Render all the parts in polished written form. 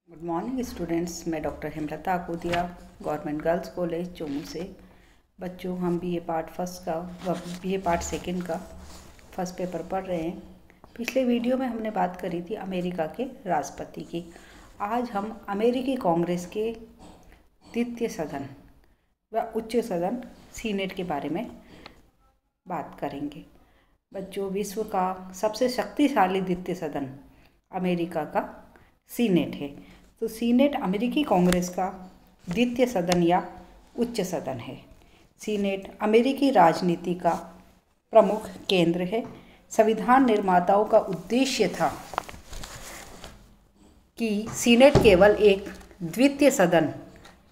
Good morning students. मैं doctor Hemlata Akodia, government girls college Chomu से। बच्चों, हम बीए पार्ट फर्स्ट का बीए पार्ट सेकंड का फर्स्ट पेपर पढ़ रहे हैं। पिछले वीडियो में हमने बात करी थी अमेरिका के राष्ट्रपति की। आज हम अमेरिकी कांग्रेस के द्वितीय सदन व उच्च सदन सीनेट के बारे में बात करेंगे। बच्चों, विश्व का सबसे शक्तिशाली द्वितीय सदन अमेरिका का सीनेट है। तो सीनेट अमेरिकी कांग्रेस का द्वितीय सदन या उच्च सदन है। सीनेट अमेरिकी राजनीति का प्रमुख केंद्र है। संविधान निर्माताओं का उद्देश्य था कि सीनेट केवल एक द्वितीय सदन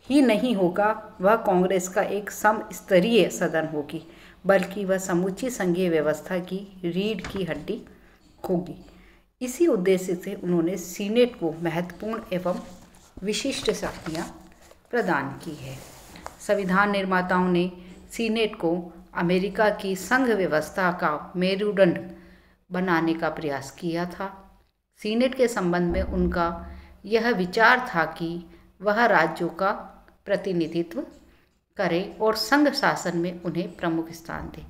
ही नहीं होगा, वह कांग्रेस का एक समस्तरीय सदन होगी, बल्कि वह समूची संघीय व्यवस्था की रीढ़ की हड्डी होगी। इसी उद्देश्य से उन्होंने सीनेट को महत्वपूर्ण एवं विशिष्ट शक्तियाँ प्रदान की है। संविधान निर्माताओं ने सीनेट को अमेरिका की संघ व्यवस्था का मेरुदंड बनाने का प्रयास किया था। सीनेट के संबंध में उनका यह विचार था कि वह राज्यों का प्रतिनिधित्व करे और संघ शासन में उन्हें प्रमुख स्थान दे।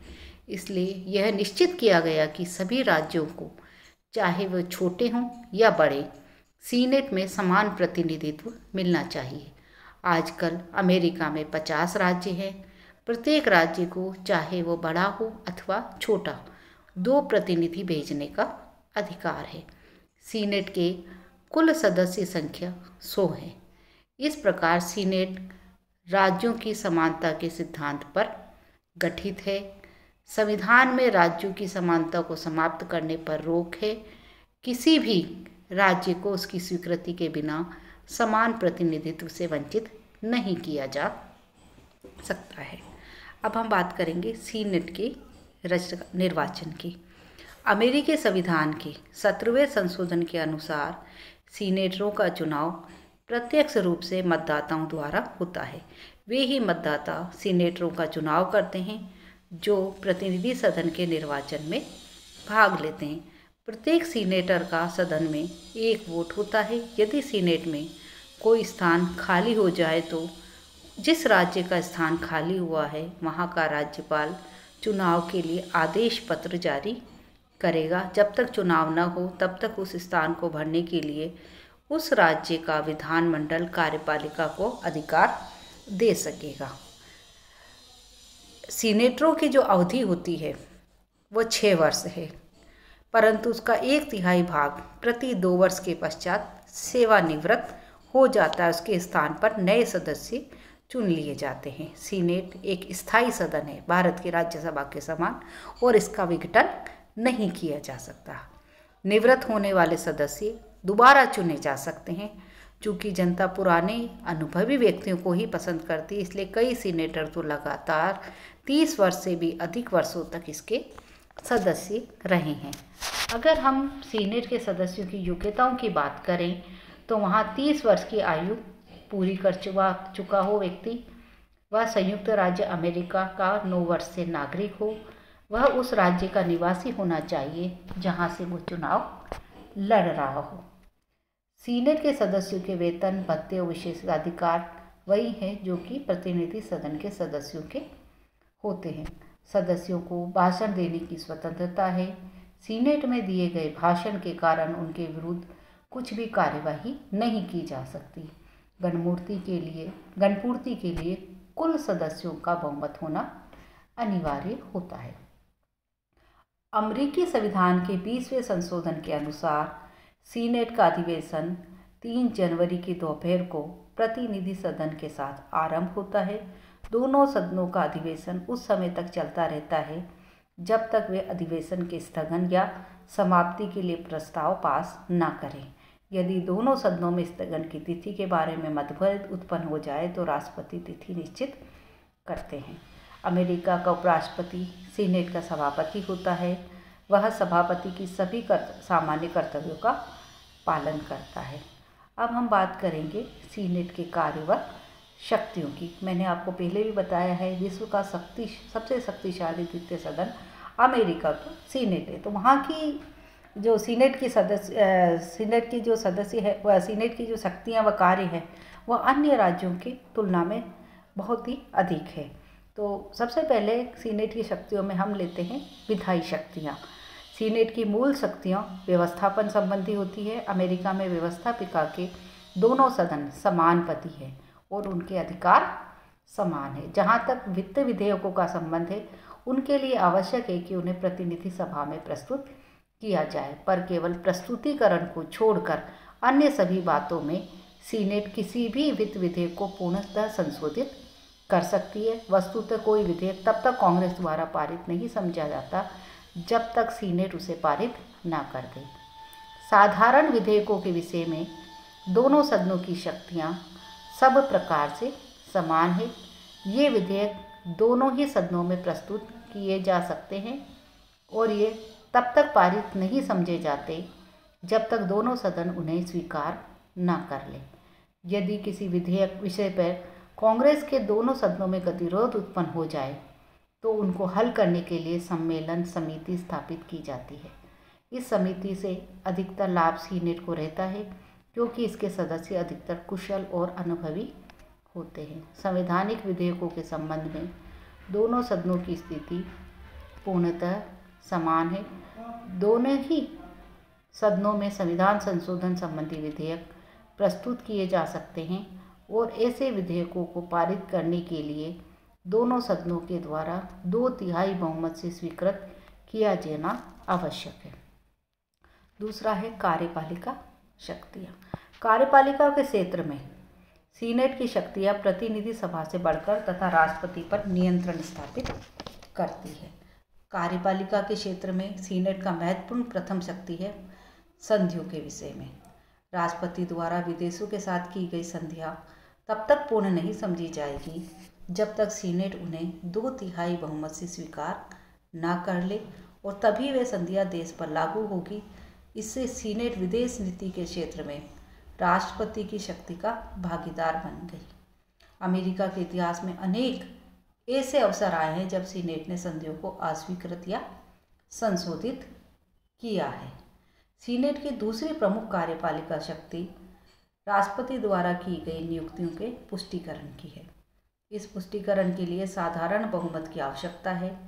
इसलिए यह निश्चित किया गया कि सभी राज्यों को, चाहे वह छोटे हों या बड़े, सीनेट में समान प्रतिनिधित्व मिलना चाहिए। आजकल अमेरिका में 50 राज्य हैं। प्रत्येक राज्य को, चाहे वो बड़ा हो अथवा छोटा, 2 प्रतिनिधि भेजने का अधिकार है। सीनेट के कुल सदस्य संख्या 100 है। इस प्रकार सीनेट राज्यों की समानता के सिद्धांत पर गठित है। संविधान में राज्यों की समानता को समाप्त करने पर रोक है। किसी भी राज्य को उसकी स्वीकृति के बिना समान प्रतिनिधित्व से वंचित नहीं किया जा सकता है। अब हम बात करेंगे सीनेट के निर्वाचन की। अमेरिकी संविधान के 17वें संशोधन के अनुसार सीनेटरों का चुनाव प्रत्यक्ष रूप से मतदाताओं द्वारा होता है। वे ही मतदाता सीनेटरों का चुनाव करते हैं जो प्रतिनिधि सदन के निर्वाचन में भाग लेते हैं। प्रत्येक सीनेटर का सदन में 1 वोट होता है। यदि सीनेट में कोई स्थान खाली हो जाए तो जिस राज्य का स्थान खाली हुआ है वहाँ का राज्यपाल चुनाव के लिए आदेश पत्र जारी करेगा। जब तक चुनाव न हो तब तक उस स्थान को भरने के लिए उस राज्य का विधानमंडल कार्यपालिका को अधिकार दे सकेगा। सीनेटरों की जो अवधि होती है वो 6 वर्ष है, परंतु उसका 1/3 भाग प्रति 2 वर्ष के पश्चात सेवानिवृत्त हो जाता है। उसके स्थान पर नए सदस्य चुन लिए जाते हैं। सीनेट एक स्थायी सदन है, भारत की राज्यसभा के समान, और इसका विघटन नहीं किया जा सकता। निवृत्त होने वाले सदस्य दोबारा चुने जा सकते हैं। चूँकि जनता पुराने अनुभवी व्यक्तियों को ही पसंद करती है, इसलिए कई सीनेटर तो लगातार 30 वर्ष से भी अधिक वर्षों तक इसके सदस्य रहे हैं। अगर हम सीनेट के सदस्यों की योग्यताओं की बात करें तो वहाँ 30 वर्ष की आयु पूरी कर चुका हो व्यक्ति, वह संयुक्त राज्य अमेरिका का 9 वर्ष से नागरिक हो, वह उस राज्य का निवासी होना चाहिए जहाँ से वो चुनाव लड़ रहा हो। सीनेट के सदस्यों के वेतन, भत्ते और विशेषाधिकार वही हैं जो कि प्रतिनिधि सदन के सदस्यों के होते हैं। सदस्यों को भाषण देने की स्वतंत्रता है। सीनेट में दिए गए भाषण के कारण उनके विरुद्ध कुछ भी कार्यवाही नहीं की जा सकती। गणपूर्ति के लिए कुल सदस्यों का बहुमत होना अनिवार्य होता है। अमेरिकी संविधान के 20वें संशोधन के अनुसार सीनेट का अधिवेशन 3 जनवरी की दोपहर को प्रतिनिधि सदन के साथ आरंभ होता है। दोनों सदनों का अधिवेशन उस समय तक चलता रहता है जब तक वे अधिवेशन के स्थगन या समाप्ति के लिए प्रस्ताव पास न करें। यदि दोनों सदनों में स्थगन की तिथि के बारे में मतभेद उत्पन्न हो जाए तो राष्ट्रपति तिथि निश्चित करते हैं। अमेरिका का उपराष्ट्रपति सीनेट का सभापति होता है। वह सभापति की सभी सामान्य कर्तव्यों का पालन करता है। अब हम बात करेंगे सीनेट के कार्य व शक्तियों की। मैंने आपको पहले भी बताया है, विश्व का सबसे शक्तिशाली द्वितीय सदन अमेरिका का सीनेट है। तो वहाँ की जो सीनेट की जो सदस्य है, वह सीनेट की जो शक्तियाँ व कार्य है वह अन्य राज्यों की तुलना में बहुत ही अधिक है। तो सबसे पहले सीनेट की शक्तियों में हम लेते हैं विधायी शक्तियाँ। सीनेट की मूल शक्तियाँ व्यवस्थापन संबंधी होती है। अमेरिका में व्यवस्थापिका के दोनों सदन समानुपाती है और उनके अधिकार समान है। जहाँ तक वित्त विधेयकों का संबंध है, उनके लिए आवश्यक है कि उन्हें प्रतिनिधि सभा में प्रस्तुत किया जाए, पर केवल प्रस्तुतिकरण को छोड़कर अन्य सभी बातों में सीनेट किसी भी वित्त विधेयक को पूर्णतः संशोधित कर सकती है। वस्तुतः कोई विधेयक तब तक कांग्रेस द्वारा पारित नहीं समझा जाता जब तक सीनेट उसे पारित ना कर दे। साधारण विधेयकों के विषय में दोनों सदनों की शक्तियाँ सब प्रकार से समान है। ये विधेयक दोनों ही सदनों में प्रस्तुत किए जा सकते हैं और ये तब तक पारित नहीं समझे जाते जब तक दोनों सदन उन्हें स्वीकार न कर लें। यदि किसी विधेयक विषय पर कांग्रेस के दोनों सदनों में गतिरोध उत्पन्न हो जाए तो उनको हल करने के लिए सम्मेलन समिति स्थापित की जाती है। इस समिति से अधिकतर लाभ सीनेट को रहता है क्योंकि इसके सदस्य अधिकतर कुशल और अनुभवी होते हैं। संवैधानिक विधेयकों के संबंध में दोनों सदनों की स्थिति पूर्णतः समान है। दोनों ही सदनों में संविधान संशोधन संबंधी विधेयक प्रस्तुत किए जा सकते हैं और ऐसे विधेयकों को पारित करने के लिए दोनों सदनों के द्वारा 2/3 बहुमत से स्वीकृत किया जाना आवश्यक है। दूसरा है कार्यपालिका शक्तियाँ। कार्यपालिका के क्षेत्र में सीनेट की शक्तियाँ प्रतिनिधि सभा से बढ़कर तथा राष्ट्रपति पर नियंत्रण स्थापित करती है। कार्यपालिका के क्षेत्र में सीनेट का महत्वपूर्ण प्रथम शक्ति है संधियों के विषय में। राष्ट्रपति द्वारा विदेशों के साथ की गई संधियाँ तब तक पूर्ण नहीं समझी जाएगी जब तक सीनेट उन्हें 2/3 बहुमत से स्वीकार ना कर ले और तभी वे संधियाँ देश पर लागू होगी। इससे सीनेट विदेश नीति के क्षेत्र में राष्ट्रपति की शक्ति का भागीदार बन गई। अमेरिका के इतिहास में अनेक ऐसे अवसर आए हैं जब सीनेट ने संधियों को अस्वीकृत या संशोधित किया है। सीनेट की दूसरी प्रमुख कार्यपालिका शक्ति राष्ट्रपति द्वारा की गई नियुक्तियों के पुष्टिकरण की है। इस पुष्टिकरण के लिए साधारण बहुमत की आवश्यकता है।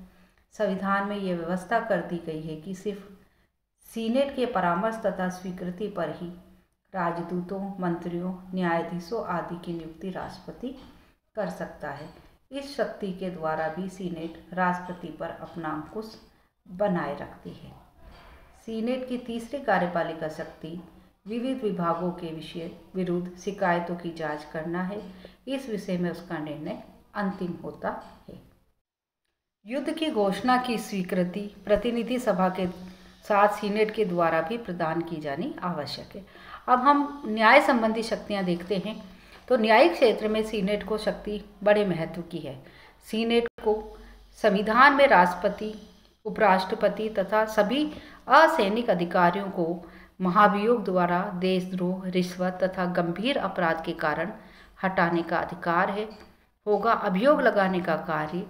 संविधान में यह व्यवस्था कर दी गई है कि सिर्फ सीनेट के परामर्श तथा स्वीकृति पर ही राजदूतों, मंत्रियों, न्यायाधीशों आदि की नियुक्ति राष्ट्रपति कर सकता है। इस शक्ति के द्वारा भी सीनेट राष्ट्रपति पर अपना अंकुश बनाए रखती है। सीनेट की तीसरी कार्यपालिका शक्ति विविध विभागों के विरुद्ध शिकायतों की जांच करना है। इस विषय में उसका निर्णय अंतिम होता है। युद्ध की घोषणा की स्वीकृति प्रतिनिधि सभा के साथ सीनेट के द्वारा भी प्रदान की जानी आवश्यक है। अब हम न्याय संबंधी शक्तियां देखते हैं तो न्यायिक क्षेत्र में सीनेट को शक्ति बड़े महत्व की है। सीनेट को संविधान में राष्ट्रपति, उपराष्ट्रपति तथा सभी असैनिक अधिकारियों को महाभियोग द्वारा देशद्रोह, रिश्वत तथा गंभीर अपराध के कारण हटाने का अधिकार होगा। अभियोग लगाने का कार्य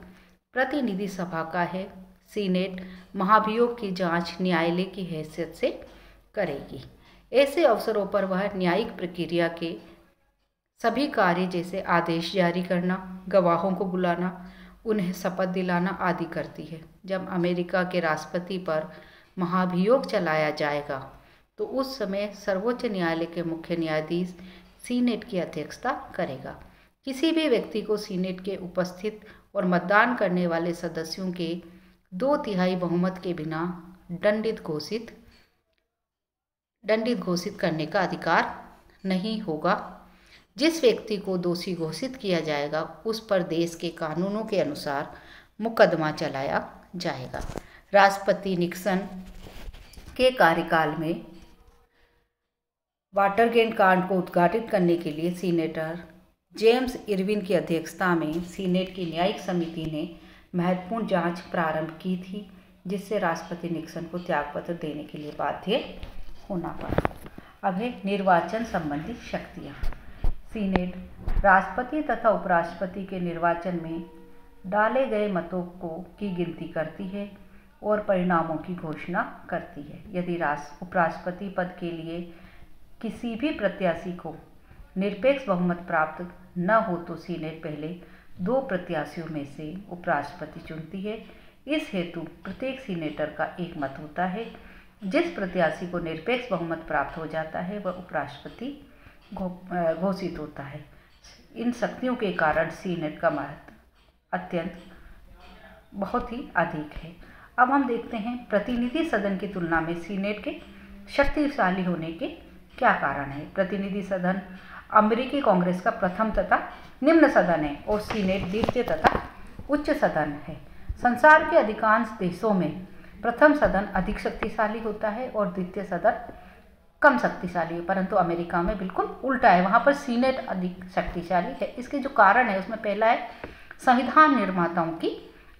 प्रतिनिधि सभा का है। सीनेट महाभियोग की जांच न्यायालय की हैसियत से करेगी। ऐसे अवसरों पर वह न्यायिक प्रक्रिया के सभी कार्य जैसे आदेश जारी करना, गवाहों को बुलाना, उन्हें शपथ दिलाना आदि करती है। जब अमेरिका के राष्ट्रपति पर महाभियोग चलाया जाएगा तो उस समय सर्वोच्च न्यायालय के मुख्य न्यायाधीश सीनेट की अध्यक्षता करेगा। किसी भी व्यक्ति को सीनेट के उपस्थित और मतदान करने वाले सदस्यों के 2/3 बहुमत के बिना दंडित घोषित करने का अधिकार नहीं होगा। जिस व्यक्ति को दोषी घोषित किया जाएगा उस पर देश के कानूनों के अनुसार मुकदमा चलाया जाएगा। राष्ट्रपति निक्सन के कार्यकाल में वाटरगेट कांड को उद्घाटित करने के लिए सीनेटर जेम्स इरविन की अध्यक्षता में सीनेट की न्यायिक समिति ने महत्वपूर्ण जांच प्रारंभ की थी, जिससे राष्ट्रपति निक्सन को त्यागपत्र देने के लिए बाध्य होना पड़ा। अब है निर्वाचन संबंधी शक्तियाँ। सीनेट राष्ट्रपति तथा उपराष्ट्रपति के निर्वाचन में डाले गए मतों की गिनती करती है। और परिणामों की घोषणा करती है। यदि उपराष्ट्रपति पद के लिए किसी भी प्रत्याशी को निरपेक्ष बहुमत प्राप्त न हो तो सीनेट पहले 2 प्रत्याशियों में से उपराष्ट्रपति चुनती है। इस हेतु प्रत्येक सीनेटर का एक मत होता है। जिस प्रत्याशी को निरपेक्ष बहुमत प्राप्त हो जाता है वह उपराष्ट्रपति घोषित होता है। इन शक्तियों के कारण सीनेट का महत्व अत्यंत बहुत ही अधिक है। अब हम देखते हैं प्रतिनिधि सदन की तुलना में सीनेट के शक्तिशाली होने के क्या कारण है। प्रतिनिधि सदन अमेरिकी कांग्रेस का प्रथम तथा निम्न सदन है और सीनेट द्वितीय तथा उच्च सदन है। संसार के अधिकांश देशों में प्रथम सदन अधिक शक्तिशाली होता है और द्वितीय सदन कम शक्तिशाली है, परंतु अमेरिका में बिल्कुल उल्टा है, वहाँ पर सीनेट अधिक शक्तिशाली है। इसके जो कारण है उसमें पहला है संविधान निर्माताओं की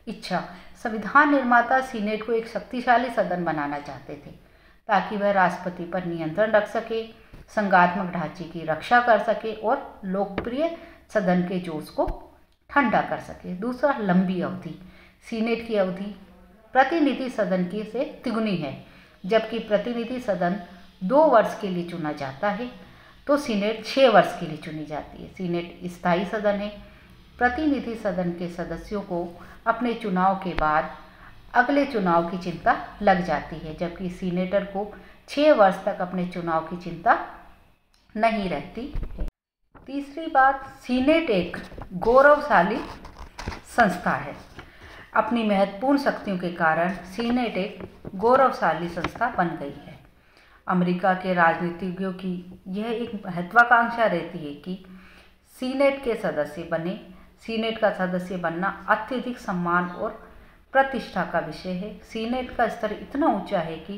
इच्छा। संविधान निर्माता सीनेट को एक शक्तिशाली सदन बनाना चाहते थे ताकि वह राष्ट्रपति पर नियंत्रण रख सके, संघात्मक ढांचे की रक्षा कर सके और लोकप्रिय सदन के जोश को ठंडा कर सके। दूसरा, लंबी अवधि। सीनेट की अवधि प्रतिनिधि सदन की से तिगुनी है। जबकि प्रतिनिधि सदन 2 वर्ष के लिए चुना जाता है तो सीनेट 6 वर्ष के लिए चुनी जाती है। सीनेट स्थायी सदन है। प्रतिनिधि सदन के सदस्यों को अपने चुनाव के बाद अगले चुनाव की चिंता लग जाती है, जबकि सीनेटर को 6 वर्ष तक अपने चुनाव की चिंता नहीं रहती है। तीसरी बात, सीनेट एक गौरवशाली संस्था है। अपनी महत्वपूर्ण शक्तियों के कारण सीनेट एक गौरवशाली संस्था बन गई है। अमेरिका के राजनीतिज्ञों की यह एक महत्वाकांक्षा रहती है कि सीनेट के सदस्य बने। सीनेट का सदस्य बनना अत्यधिक सम्मान और प्रतिष्ठा का विषय है। सीनेट का स्तर इतना ऊंचा है कि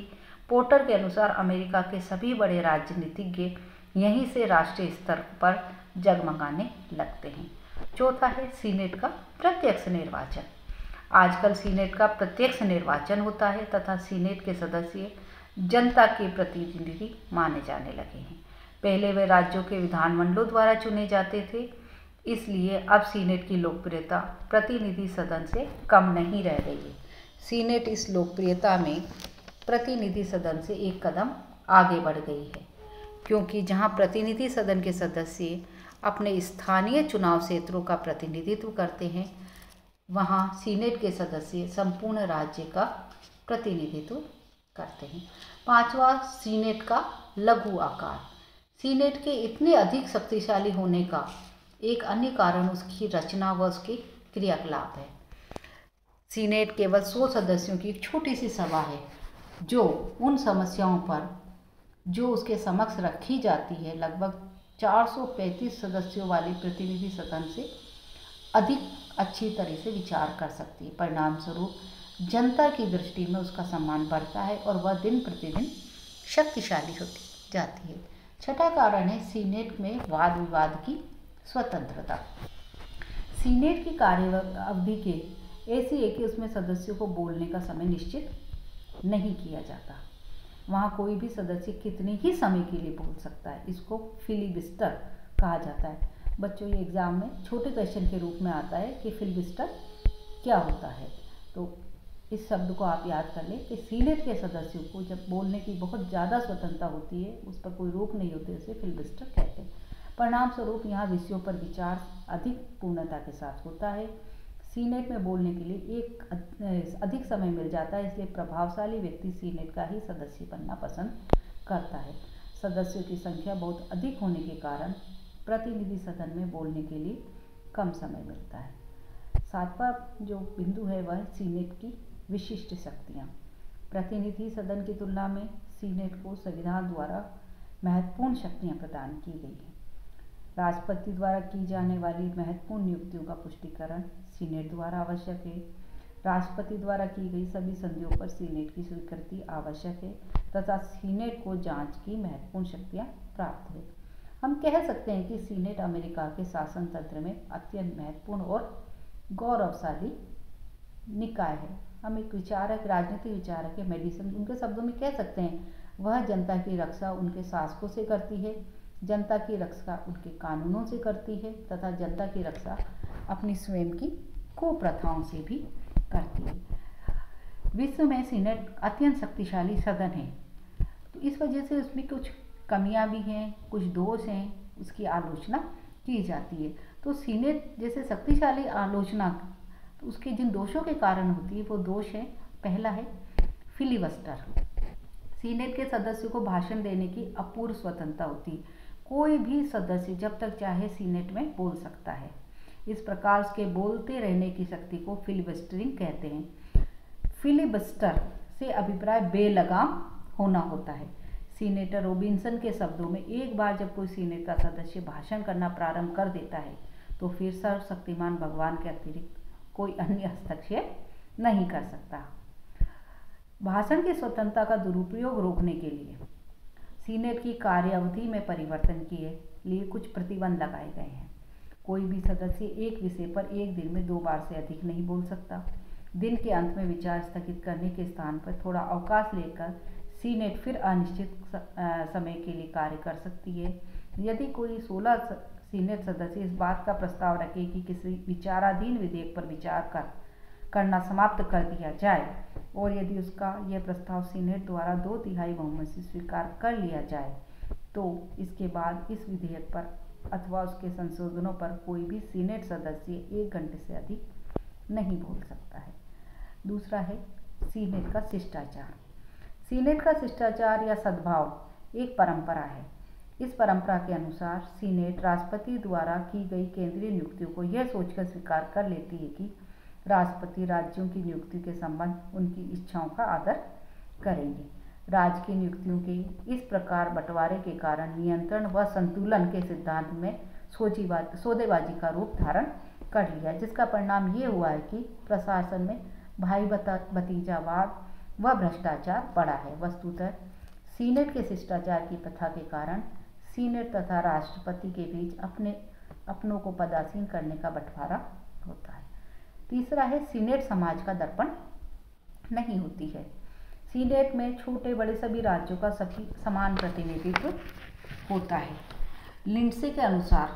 पोर्टर के अनुसार अमेरिका के सभी बड़े राजनीतिज्ञ यहीं से राष्ट्रीय स्तर पर जगमगाने लगते हैं। चौथा है सीनेट का प्रत्यक्ष निर्वाचन। आजकल सीनेट का प्रत्यक्ष निर्वाचन होता है तथा सीनेट के सदस्य जनता के प्रतिनिधि माने जाने लगे हैं। पहले वे राज्यों के विधानमंडलों द्वारा चुने जाते थे, इसलिए अब सीनेट की लोकप्रियता प्रतिनिधि सदन से कम नहीं रह गई है। सीनेट इस लोकप्रियता में प्रतिनिधि सदन से एक कदम आगे बढ़ गई है, क्योंकि जहां प्रतिनिधि सदन के सदस्य अपने स्थानीय चुनाव क्षेत्रों का प्रतिनिधित्व करते हैं, वहां सीनेट के सदस्य संपूर्ण राज्य का प्रतिनिधित्व करते हैं। पांचवा, सीनेट का लघु आकार। सीनेट के इतने अधिक शक्तिशाली होने का एक अन्य कारण उसकी रचना व उसके क्रियाकलाप है। सीनेट केवल 100 सदस्यों की एक छोटी सी सभा है जो उन समस्याओं पर जो उसके समक्ष रखी जाती है लगभग 435 सदस्यों वाले प्रतिनिधि सदन से अधिक अच्छी तरह से विचार कर सकती है। परिणाम स्वरूप जनता की दृष्टि में उसका सम्मान बढ़ता है और वह दिन प्रतिदिन शक्तिशाली होती जाती है। छठा कारण है सीनेट में वाद विवाद की स्वतंत्रता। सीनेट की कार्य अवधि के ऐसी है कि उसमें सदस्यों को बोलने का समय निश्चित नहीं किया जाता। वहाँ कोई भी सदस्य कितने ही समय के लिए बोल सकता है। इसको फिलिबस्टर कहा जाता है। बच्चों, ये एग्ज़ाम में छोटे क्वेश्चन के रूप में आता है कि फिलिबस्टर क्या होता है। तो इस शब्द को आप याद कर लें कि सीनेट के सदस्यों को जब बोलने की बहुत ज़्यादा स्वतंत्रता होती है, उस पर कोई रोक नहीं होती, उसे फिलिबस्टर कहते हैं। परिणाम स्वरूप यहाँ विषयों पर विचार अधिक पूर्णता के साथ होता है। सीनेट में बोलने के लिए अधिक समय मिल जाता है, इसलिए प्रभावशाली व्यक्ति सीनेट का ही सदस्य बनना पसंद करता है। सदस्यों की संख्या बहुत अधिक होने के कारण प्रतिनिधि सदन में बोलने के लिए कम समय मिलता है। सातवां जो बिंदु है वह सीनेट की विशिष्ट शक्तियाँ। प्रतिनिधि सदन की तुलना में सीनेट को संविधान द्वारा महत्वपूर्ण शक्तियाँ प्रदान की गई हैं। राष्ट्रपति द्वारा की जाने वाली महत्वपूर्ण नियुक्तियों का पुष्टिकरण सीनेट द्वारा आवश्यक है। राष्ट्रपति द्वारा की गई सभी संधियों पर सीनेट की स्वीकृति आवश्यक है तथा सीनेट को जांच की महत्वपूर्ण शक्तियाँ प्राप्त है। हम कह सकते हैं कि सीनेट अमेरिका के शासन तंत्र में अत्यंत महत्वपूर्ण और गौरवशाली निकाय है। हम एक विचारक, राजनीतिक विचारक है मेडिसन, उनके शब्दों में कह सकते हैं वह जनता की रक्षा उनके शासकों से करती है, जनता की रक्षा उनके कानूनों से करती है तथा जनता की रक्षा अपनी स्वयं की कुप्रथाओं से भी करती है। विश्व में सीनेट अत्यंत शक्तिशाली सदन है, तो इस वजह से उसमें कुछ कमियां भी हैं, कुछ दोष हैं, उसकी आलोचना की जाती है। तो सीनेट जैसे शक्तिशाली आलोचना, तो उसके जिन दोषों के कारण होती है वो दोष है, पहला है फिलिबस्टर। सीनेट के सदस्यों को भाषण देने की अपूर्व स्वतंत्रता होती है। कोई भी सदस्य जब तक चाहे सीनेट में बोल सकता है। इस प्रकार उसके बोलते रहने की शक्ति को फिलिबस्टरिंग कहते हैं। फिलिबस्टर से अभिप्राय बेलगाम होना होता है। सीनेटर रॉबिन्सन के शब्दों में, एक बार जब कोई सीनेट का सदस्य भाषण करना प्रारंभ कर देता है तो फिर सर्वशक्तिमान भगवान के अतिरिक्त कोई अन्य हस्तक्षेप नहीं कर सकता। भाषण की स्वतंत्रता का दुरुपयोग रोकने के लिए सीनेट की कार्यावधि में परिवर्तन के लिए कुछ प्रतिबंध लगाए गए हैं। कोई भी सदस्य एक विषय पर एक दिन में 2 बार से अधिक नहीं बोल सकता। दिन के अंत में विचार स्थगित करने के स्थान पर थोड़ा अवकाश लेकर सीनेट फिर अनिश्चित समय के लिए कार्य कर सकती है। यदि कोई 16 सीनेट सदस्य इस बात का प्रस्ताव रखे कि किसी विचाराधीन विधेयक पर विचार करना समाप्त कर दिया जाए और यदि उसका यह प्रस्ताव सीनेट द्वारा 2/3 बहुमत से स्वीकार कर लिया जाए, तो इसके बाद इस विधेयक पर अथवा उसके संशोधनों पर कोई भी सीनेट सदस्य 1 घंटे से अधिक नहीं बोल सकता है। दूसरा है सीनेट का शिष्टाचार। सीनेट का शिष्टाचार या सद्भाव एक परंपरा है। इस परंपरा के अनुसार सीनेट राष्ट्रपति द्वारा की गई केंद्रीय नियुक्तियों को यह सोचकर स्वीकार कर लेती है कि राष्ट्रपति राज्यों की नियुक्ति के संबंध उनकी इच्छाओं का आदर करेंगे। राज्य की नियुक्तियों के इस प्रकार बंटवारे के कारण नियंत्रण व संतुलन के सिद्धांत में सौदेबाजी का रूप धारण कर लिया, जिसका परिणाम ये हुआ है कि प्रशासन में भाई भतीजावाद व भ्रष्टाचार बढ़ा है। वस्तुतः सीनेट के शिष्टाचार की प्रथा के कारण सीनेट तथा राष्ट्रपति के बीच अपनों को पदासीन करने का बंटवारा होता है। तीसरा है सीनेट समाज का दर्पण नहीं होती है। सीनेट में छोटे बड़े सभी राज्यों का सभी समान प्रतिनिधित्व होता है। लिंडसे के अनुसार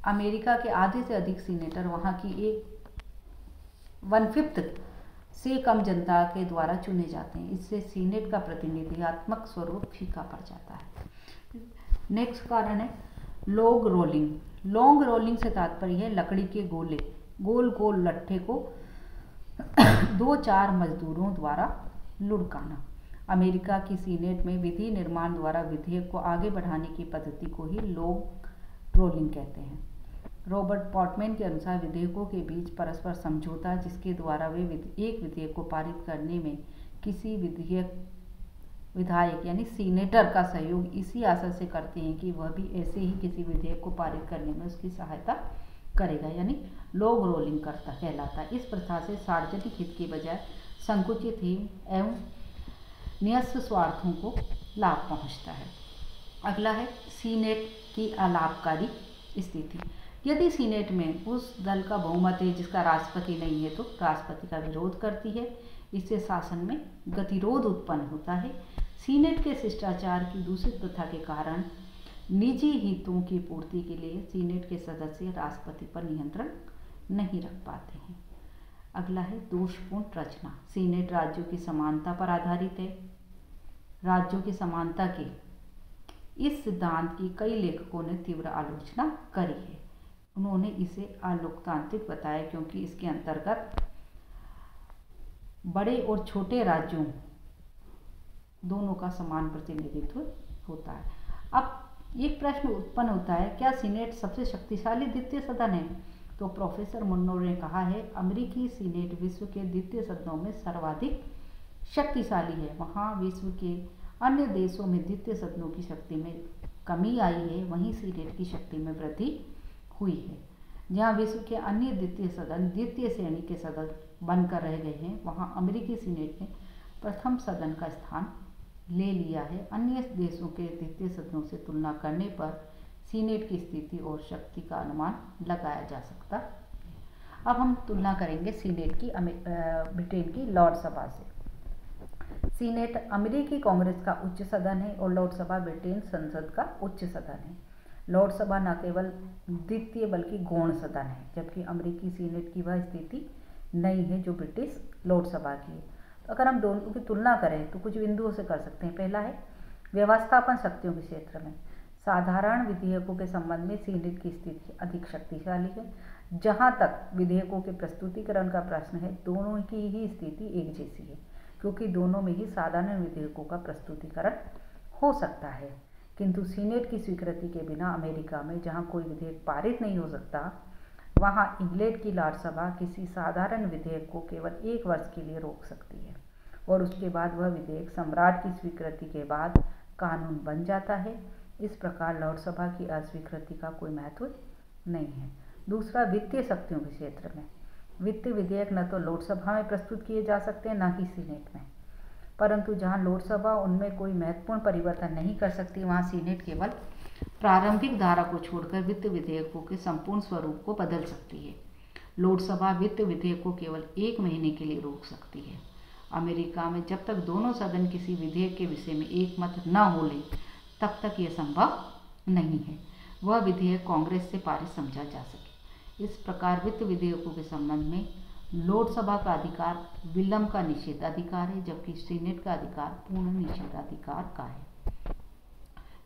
अमेरिका के आधे से अधिक सीनेटर वहां की 1/5 से कम जनता के द्वारा चुने जाते हैं। इससे सीनेट का प्रतिनिधित्वात्मक स्वरूप फीका पड़ जाता है। नेक्स्ट कारण है लॉन्ग रोलिंग। लॉन्ग रोलिंग से तात्पर्य है लकड़ी के गोले गोल गोल लट्ठे को 2-4 मजदूरों द्वारा लुढ़काना। अमेरिका की सीनेट में विधि निर्माण द्वारा विधेयक को आगे बढ़ाने की पद्धति को ही लॉन्ग रोलिंग कहते हैं। रॉबर्ट पॉटमैन के अनुसार विधेयकों के बीच परस्पर समझौता, जिसके द्वारा वे एक विधेयक को पारित करने में किसी विधायक यानी सीनेटर का सहयोग इसी आशा से करते हैं कि वह भी ऐसे ही किसी विधेयक को पारित करने में उसकी सहायता करेगा, यानी लॉन्ग रोलिंग करता कहलाता है। इस प्रथा से सार्वजनिक हित के बजाय संकुचित हित एवं न्यस्त स्वार्थों को लाभ पहुंचता है। अगला है सीनेट की अलाभकारी स्थिति। यदि सीनेट में उस दल का बहुमत है जिसका राष्ट्रपति नहीं है, तो राष्ट्रपति का विरोध करती है। इससे शासन में गतिरोध उत्पन्न होता है। सीनेट के शिष्टाचार की दूषित प्रथा के कारण निजी हितों की पूर्ति के लिए सीनेट के सदस्य राष्ट्रपति पर नियंत्रण नहीं रख पाते हैं। अगला है दोषपूर्ण रचना। सीनेट राज्यों की समानता पर आधारित है। राज्यों की समानता के इस सिद्धांत की कई लेखकों ने तीव्र आलोचना करी है। उन्होंने इसे अलोकतांत्रिक बताया क्योंकि इसके अंतर्गत बड़े और छोटे राज्यों दोनों का समान प्रतिनिधित्व होता है। अब एक प्रश्न उत्पन्न होता है, क्या सीनेट सबसे शक्तिशाली द्वितीय सदन है? तो प्रोफेसर मुन्नो ने कहा है, अमेरिकी सीनेट विश्व के द्वितीय सदनों में सर्वाधिक शक्तिशाली है। वहाँ विश्व के अन्य देशों में द्वितीय सदनों की शक्ति में कमी आई है, वहीं सीनेट की शक्ति में वृद्धि हुई है। जहाँ विश्व के अन्य द्वितीय सदन द्वितीय श्रेणी के सदन बनकर रह गए हैं, वहाँ अमेरिकी सीनेट ने प्रथम सदन का स्थान ले लिया है। अन्य देशों के द्वितीय सदनों से तुलना करने पर सीनेट की स्थिति और शक्ति का अनुमान लगाया जा सकता है। अब हम तुलना करेंगे सीनेट की ब्रिटेन की लॉर्ड सभा से। सीनेट अमेरिकी कांग्रेस का उच्च सदन है और लॉर्ड सभा ब्रिटेन संसद का उच्च सदन है। लॉर्ड सभा न केवल द्वितीय बल्कि गौण सदन है, जबकि अमेरिकी सीनेट की वह स्थिति नहीं है जो ब्रिटिश लॉर्ड सभा की है। तो अगर हम दोनों की तुलना करें तो कुछ बिंदुओं से कर सकते हैं। पहला है व्यवस्थापन शक्तियों के क्षेत्र में साधारण विधेयकों के संबंध में सीनेट की स्थिति अधिक शक्तिशाली है। जहां तक विधेयकों के प्रस्तुतिकरण का प्रश्न है, दोनों की ही स्थिति एक जैसी है, क्योंकि दोनों में ही साधारण विधेयकों का प्रस्तुतिकरण हो सकता है। किंतु सीनेट की स्वीकृति के बिना अमेरिका में जहां कोई विधेयक पारित नहीं हो सकता, वहां इंग्लैंड की लॉर्डसभा किसी साधारण विधेयक को केवल 1 वर्ष के लिए रोक सकती है और उसके बाद वह विधेयक सम्राट की स्वीकृति के बाद कानून बन जाता है। इस प्रकार लॉर्डसभा की अस्वीकृति का कोई महत्व नहीं है। दूसरा, वित्तीय शक्तियों के क्षेत्र में वित्तीय विधेयक न तो लोकसभा में प्रस्तुत किए जा सकते हैं, न ही सीनेट में, परंतु जहां लोकसभा उनमें कोई महत्वपूर्ण परिवर्तन नहीं कर सकती, वहां सीनेट केवल प्रारंभिक धारा को छोड़कर वित्त विधेयकों के संपूर्ण स्वरूप को बदल सकती है। लोकसभा वित्त विधेयक को केवल 1 महीने के लिए रोक सकती है। अमेरिका में जब तक दोनों सदन किसी विधेयक के विषय में एक मत न हो ले, तब तक यह संभव नहीं है वह विधेयक कांग्रेस से पारित समझा जा सके। इस प्रकार वित्त विधेयकों के संबंध में लोकसभा का अधिकार विलंब का निषेधाधिकार है, जबकि सीनेट का अधिकार पूर्ण निषेधाधिकार का है।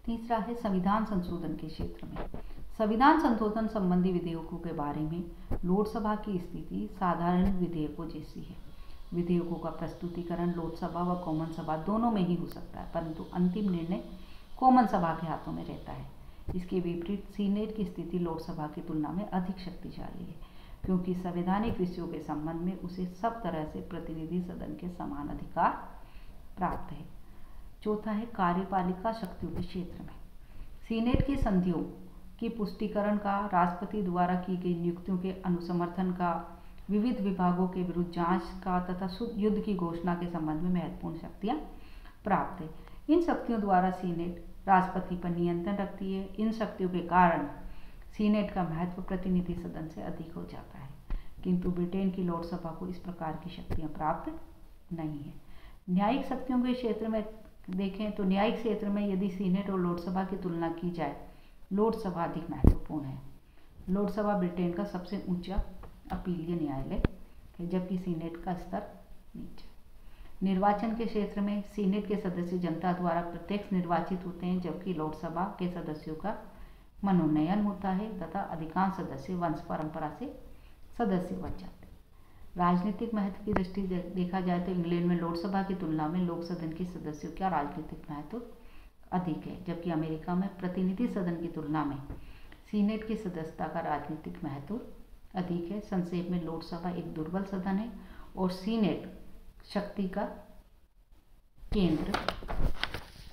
तीसरा है संविधान संशोधन के क्षेत्र में संविधान संशोधन संबंधी विधेयकों के बारे में लोकसभा की स्थिति साधारण विधेयकों जैसी है। विधेयकों का प्रस्तुतिकरण लोकसभा व कॉमन सभा दोनों में ही हो सकता है, परंतु अंतिम निर्णय कॉमन सभा के हाथों में रहता है। इसके विपरीत सीनेट की स्थिति लोकसभा की तुलना में अधिक शक्तिशाली है, क्योंकि संवैधानिक विषयों के संबंध में उसे सब तरह से प्रतिनिधि सदन के समान अधिकार प्राप्त है। चौथा है कार्यपालिका शक्तियों के क्षेत्र में सीनेट की संधियों की पुष्टिकरण का, राष्ट्रपति द्वारा की गई नियुक्तियों के अनुसमर्थन का, विविध विभागों के विरुद्ध जांच का तथा युद्ध की घोषणा के संबंध में महत्वपूर्ण शक्तियां प्राप्त है। इन शक्तियों द्वारा सीनेट राष्ट्रपति पर नियंत्रण रखती है। इन शक्तियों के कारण सीनेट का महत्व प्रतिनिधि सदन से अधिक हो जाता है, किंतु ब्रिटेन की लोकसभा को इस प्रकार की शक्तियां प्राप्त नहीं है। न्यायिक शक्तियों के क्षेत्र में देखें तो न्यायिक क्षेत्र में यदि सीनेट और लोकसभा की तुलना की जाए, लोकसभा अधिक महत्वपूर्ण है। लोकसभा ब्रिटेन का सबसे ऊंचा अपीलीय न्यायालय है, जबकि सीनेट का स्तर नीचे। निर्वाचन के क्षेत्र में सीनेट के सदस्य जनता द्वारा प्रत्यक्ष निर्वाचित होते हैं, जबकि लोकसभा के सदस्यों का मनोनयन होता है तथा अधिकांश सदस्य वंश परंपरा से सदस्य बन जाते हैं। राजनीतिक महत्व की दृष्टि देखा जाए तो इंग्लैंड में लोकसभा की तुलना में लोक सदन के सदस्यों का राजनीतिक महत्व अधिक है, जबकि अमेरिका में प्रतिनिधि सदन की तुलना में सीनेट की सदस्यता का राजनीतिक महत्व अधिक है। संक्षेप में लोकसभा एक दुर्बल सदन है और सीनेट शक्ति का केंद्र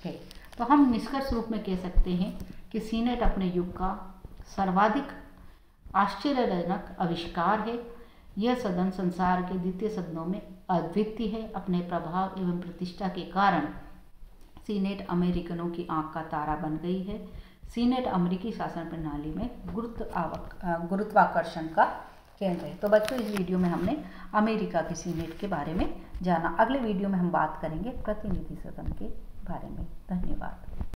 है। तो हम निष्कर्ष रूप में कह सकते हैं कि सीनेट अपने युग का सर्वाधिक आश्चर्यजनक आविष्कार है। यह सदन संसार के द्वितीय सदनों में अद्वितीय है। अपने प्रभाव एवं प्रतिष्ठा के कारण सीनेट अमेरिकनों की आंख का तारा बन गई है। सीनेट अमेरिकी शासन प्रणाली में गुरुत्वाकर्षण का केंद्र है। तो बच्चों, इस वीडियो में हमने अमेरिका की सीनेट के बारे में जाना। अगले वीडियो में हम बात करेंगे प्रतिनिधि सदन के बारे में। धन्यवाद।